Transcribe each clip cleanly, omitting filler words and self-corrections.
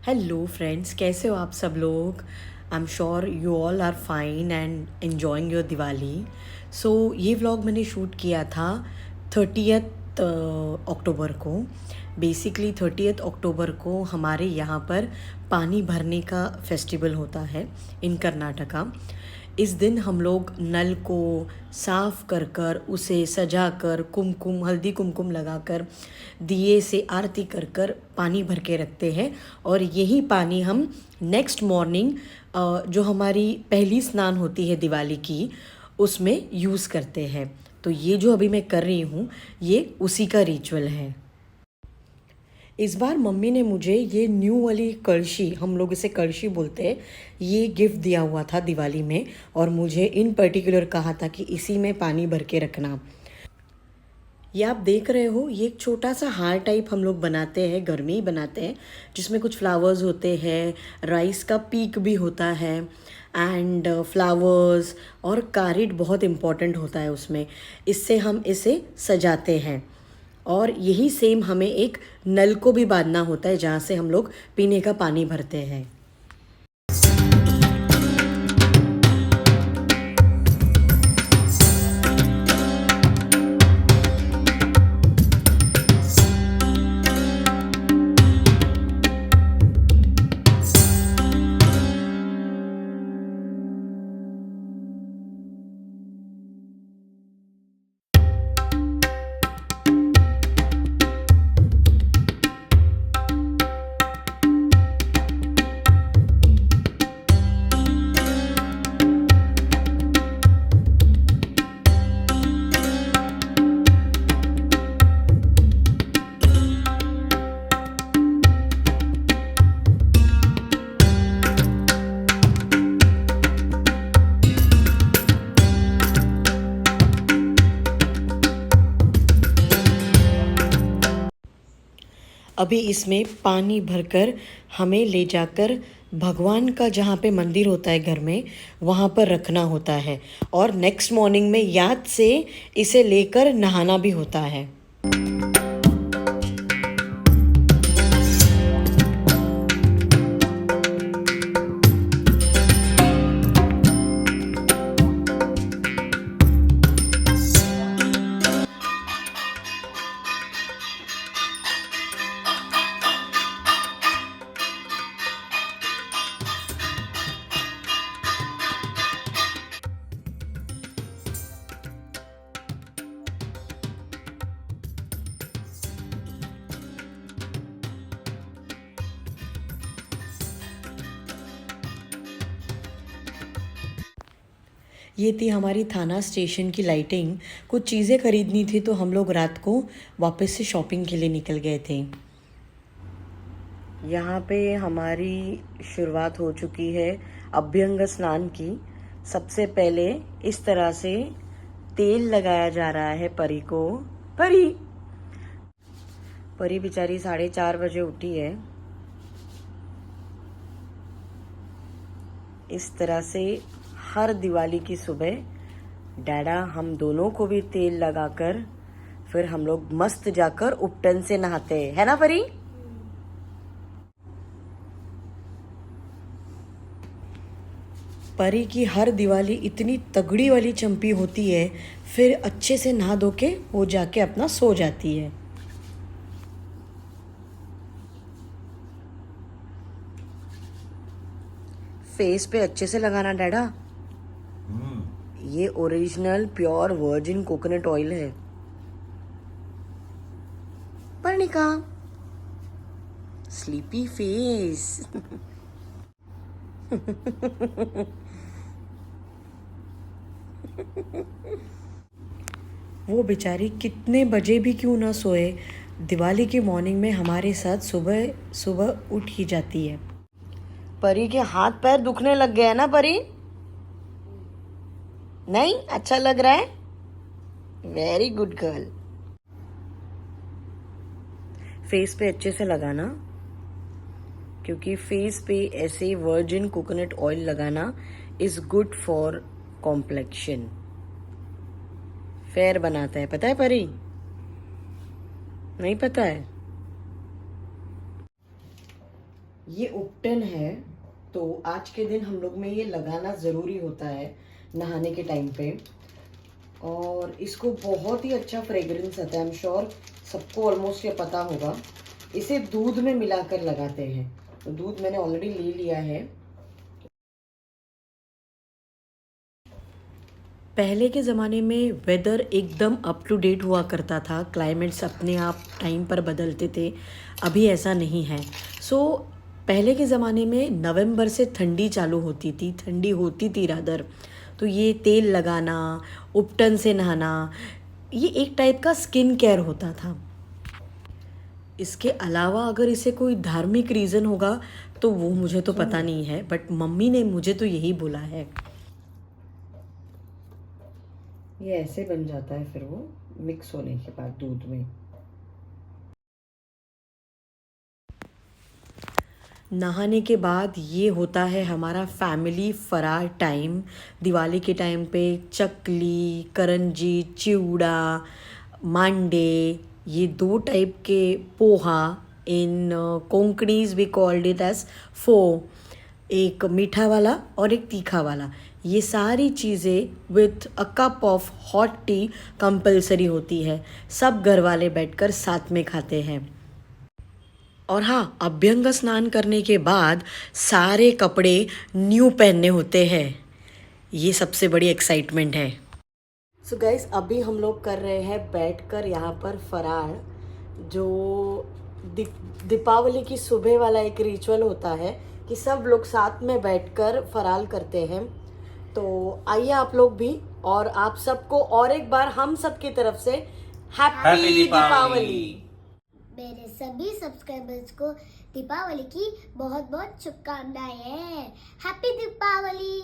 Hello friends, कैसे हो आप सब लोग। I am sure you all are fine and enjoying your Diwali. So ये व्लॉग मैंने शूट किया था 30th अक्टूबर को। बेसिकली 30th अक्टूबर को हमारे यहाँ पर पानी भरने का फेस्टिवल होता है इन कर्नाटका। इस दिन हम लोग नल को साफ कर कर उसे सजा कर कुमकुम हल्दी कुमकुम लगाकर दिए से आरती कर कर पानी भर के रखते हैं। और यही पानी हम नेक्स्ट मॉर्निंग जो हमारी पहली स्नान होती है दिवाली की, उसमें यूज़ करते हैं। तो ये जो अभी मैं कर रही हूँ ये उसी का रिचुअल है। इस बार मम्मी ने मुझे ये न्यू वाली कलशी, हम लोग इसे कलशी बोलते हैं, ये गिफ्ट दिया हुआ था दिवाली में। और मुझे इन पर्टिकुलर कहा था कि इसी में पानी भर के रखना। ये आप देख रहे हो, ये एक छोटा सा हार टाइप हम लोग बनाते हैं, घर में ही बनाते हैं, जिसमें कुछ फ्लावर्स होते हैं, राइस का पीक भी होता है एंड फ्लावर्स और कारिड बहुत इम्पॉर्टेंट होता है उसमें। इससे हम इसे सजाते हैं। और यही सेम हमें एक नल को भी बांधना होता है जहाँ से हम लोग पीने का पानी भरते हैं। अभी इसमें पानी भरकर हमें ले जाकर भगवान का जहाँ पे मंदिर होता है घर में, वहाँ पर रखना होता है। और नेक्स्ट मॉर्निंग में याद से इसे लेकर नहाना भी होता है। ये थी हमारी थाना स्टेशन की लाइटिंग। कुछ चीज़ें खरीदनी थी तो हम लोग रात को वापस से शॉपिंग के लिए निकल गए थे। यहाँ पे हमारी शुरुआत हो चुकी है अभ्यंग स्नान की। सबसे पहले इस तरह से तेल लगाया जा रहा है परी को। परी परी बेचारी 4:30 बजे उठी है। इस तरह से हर दिवाली की सुबह डैडा हम दोनों को भी तेल लगाकर फिर हम लोग मस्त जाकर उपटन से नहाते हैं, है ना परी। परी की हर दिवाली इतनी तगड़ी वाली चंपी होती है, फिर अच्छे से नहा धो के वो जाके अपना सो जाती है। फेस पे अच्छे से लगाना डैडा। ये original pure virgin coconut oil है। Parnika sleepy face. वो बेचारी कितने बजे भी क्यों ना सोए, दिवाली की मॉर्निंग में हमारे साथ सुबह सुबह उठ ही जाती है। परी के हाथ पैर दुखने लग गए हैं ना परी? नहीं अच्छा लग रहा है? Very good girl. फेस पे अच्छे से लगाना, क्योंकि फेस पे ऐसे वर्जिन कोकोनट ऑयल लगाना is good for complexion. Fair बनाता है, पता है परी? नहीं पता है? ये उपटन है, तो आज के दिन हम लोग में ये लगाना ज़रूरी होता है नहाने के टाइम पे। और इसको बहुत ही अच्छा फ्रेग्रेंस आता है, आई एम श्योर सबको ऑलमोस्ट ये पता होगा। इसे दूध में मिलाकर लगाते हैं, तो दूध मैंने ऑलरेडी ले लिया है। पहले के ज़माने में वेदर एकदम अप टू डेट हुआ करता था, क्लाइमेट्स अपने आप टाइम पर बदलते थे। अभी ऐसा नहीं है। पहले के ज़माने में नवंबर से ठंडी चालू होती थी, ठंडी होती थी रादर। तो ये तेल लगाना, उपटन से नहाना, ये एक टाइप का स्किन केयर होता था। इसके अलावा अगर इसे कोई धार्मिक रीज़न होगा तो वो मुझे तो पता नहीं है, बट मम्मी ने मुझे तो यही बोला है। ये ऐसे बन जाता है फिर वो मिक्स होने के बाद दूध में। नहाने के बाद ये होता है हमारा फैमिली फरार टाइम। दिवाली के टाइम पे चकली, करंजी, चिवड़ा, मांडे, ये 2 टाइप के पोहा, इन कोंकणीज वी कॉल्ड इट एज फो, एक मीठा वाला और एक तीखा वाला, ये सारी चीज़ें with a cup of hot T compulsory होती है। सब घर वाले बैठकर साथ में खाते हैं। और हाँ, अभ्यंग स्नान करने के बाद सारे कपड़े न्यू पहनने होते हैं। ये सबसे बड़ी एक्साइटमेंट है। सो गाइस, अभी हम लोग कर रहे हैं बैठकर यहाँ पर फरार, जो दीपावली की सुबह वाला एक रिचुअल होता है कि सब लोग साथ में बैठकर फराल करते हैं। तो आइए आप लोग भी, और आप सबको और एक बार हम सब की तरफ से हैप्पी दीपावली। मेरे सभी सब्सक्राइबर्स को दीपावली की बहुत बहुत शुभकामनाएं। हैप्पी दीपावली।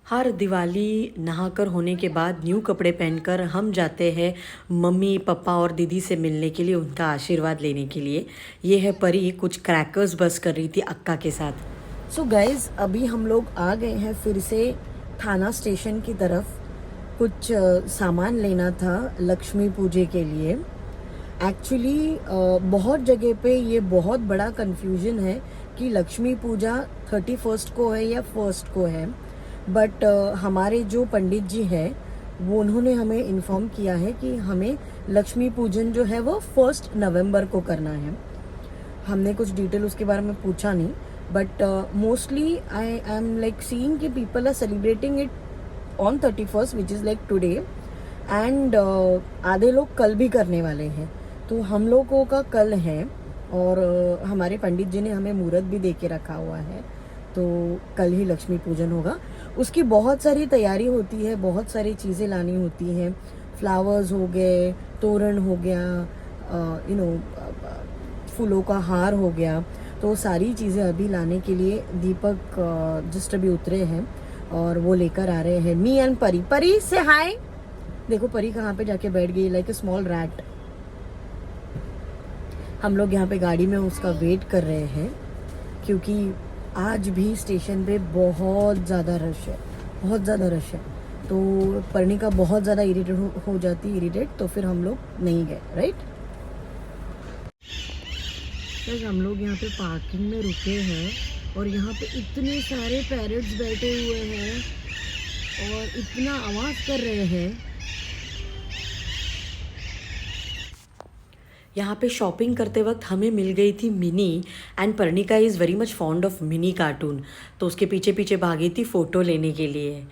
हर दिवाली नहाकर होने के बाद न्यू कपड़े पहनकर हम जाते हैं मम्मी पापा और दीदी से मिलने के लिए, उनका आशीर्वाद लेने के लिए। ये है परी कुछ क्रैकर्स बस कर रही थी अक्का के साथ। सो गाइज, अभी हम लोग आ गए हैं फिर से थाना स्टेशन की तरफ। कुछ सामान लेना था लक्ष्मी पूजे के लिए। एक्चुअली बहुत जगह पे ये बहुत बड़ा कंफ्यूजन है कि लक्ष्मी पूजा 31 को है या 1 को है, बट हमारे जो पंडित जी हैं वो उन्होंने हमें इन्फॉर्म किया है कि हमें लक्ष्मी पूजन जो है वो 1 नवंबर को करना है। हमने कुछ डिटेल उसके बारे में पूछा नहीं, but mostly I am like seeing कि people are celebrating it on 31 which is like today, and आधे लोग कल भी करने वाले हैं। तो हम लोगों का कल है, और हमारे पंडित जी ने हमें मुहूर्त भी दे के रखा हुआ है, तो कल ही लक्ष्मी पूजन होगा। उसकी बहुत सारी तैयारी होती है, बहुत सारी चीज़ें लानी होती हैं। फ्लावर्स हो गए, तोरण हो गया, फूलों का हार हो गया। तो सारी चीज़ें अभी लाने के लिए दीपक जस्ट अभी उतरे हैं और वो लेकर आ रहे हैं। मी एंड परी। परी से हाय। देखो परी कहाँ पे जाके बैठ गई, लाइक ए स्मॉल रैट। हम लोग यहाँ पे गाड़ी में उसका वेट कर रहे हैं, क्योंकि आज भी स्टेशन पे बहुत ज़्यादा रश है, बहुत ज़्यादा रश है। तो पर्णिका बहुत ज़्यादा इरिटेट हो जाती, इरिटेट, तो फिर हम लोग नहीं गए, राइट। बस हम लोग यहाँ पे पार्किंग में रुके हैं, और यहाँ पे इतने सारे पेरेंट्स बैठे हुए हैं और इतना आवाज़ कर रहे हैं। यहाँ पे शॉपिंग करते वक्त हमें मिल गई थी mini, and Parnika is very much fond of mini cartoon, तो उसके पीछे पीछे भागी थी फ़ोटो लेने के लिए।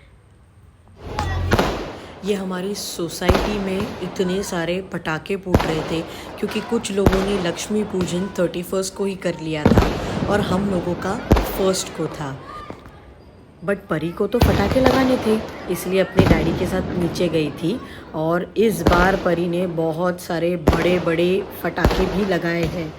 ये हमारी सोसाइटी में इतने सारे पटाखे फूट रहे थे, क्योंकि कुछ लोगों ने लक्ष्मी पूजन 31 को ही कर लिया था और हम लोगों का 1 को था। बट परी को तो पटाखे लगाने थे, इसलिए अपने डैडी के साथ नीचे गई थी, और इस बार परी ने बहुत सारे बड़े बड़े पटाखे भी लगाए हैं।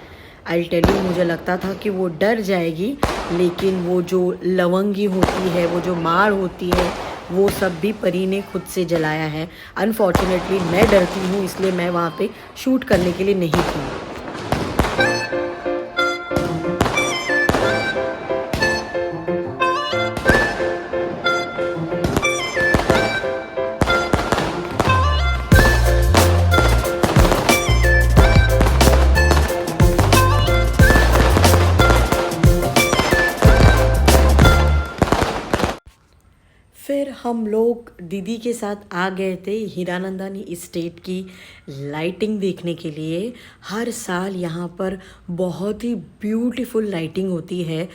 आई टेल यू, मुझे लगता था कि वो डर जाएगी, लेकिन वो जो लवंगी होती है, वो जो मार होती है, वो सब भी परी ने खुद से जलाया है। अनफॉर्चुनेटली मैं डरती हूँ, इसलिए मैं वहाँ पे शूट करने के लिए नहीं थी। हम लोग दीदी के साथ आ गए थे हीरानंदानी इस्टेट की लाइटिंग देखने के लिए। हर साल यहाँ पर बहुत ही ब्यूटीफुल लाइटिंग होती है,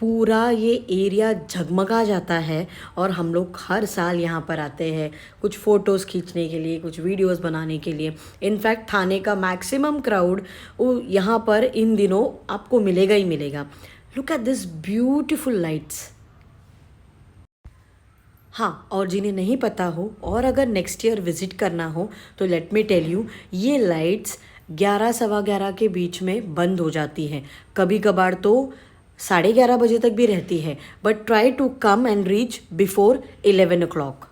पूरा ये एरिया झगमगा जाता है और हम लोग हर साल यहाँ पर आते हैं कुछ फ़ोटोज़ खींचने के लिए, कुछ वीडियोस बनाने के लिए। इनफैक्ट थाने का मैक्सिमम क्राउड यहाँ पर इन दिनों आपको मिलेगा ही मिलेगा। Look at this beautiful lights. हाँ, और जिन्हें नहीं पता हो और अगर नेक्स्ट ईयर विज़िट करना हो तो लेट मी टेल यू, ये लाइट्स 11 सवा 11 के बीच में बंद हो जाती हैं। कभी कभार तो 11:30 बजे तक भी रहती है, but try to come and reach before 11 o'clock।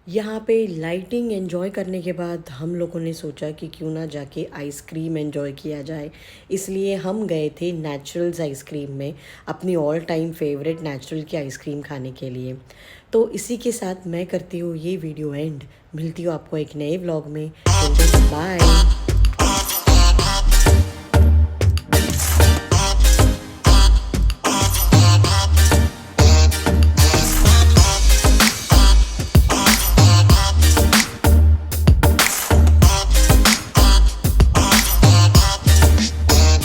यहाँ पे लाइटिंग एंजॉय करने के बाद हम लोगों ने सोचा कि क्यों ना जाके आइसक्रीम एंजॉय किया जाए, इसलिए हम गए थे नेचुरल्स आइसक्रीम में, अपनी ऑल टाइम फेवरेट नेचुरल की आइसक्रीम खाने के लिए। तो इसी के साथ मैं करती हूँ ये वीडियो एंड। मिलती हूँ आपको एक नए व्लॉग में। बाय।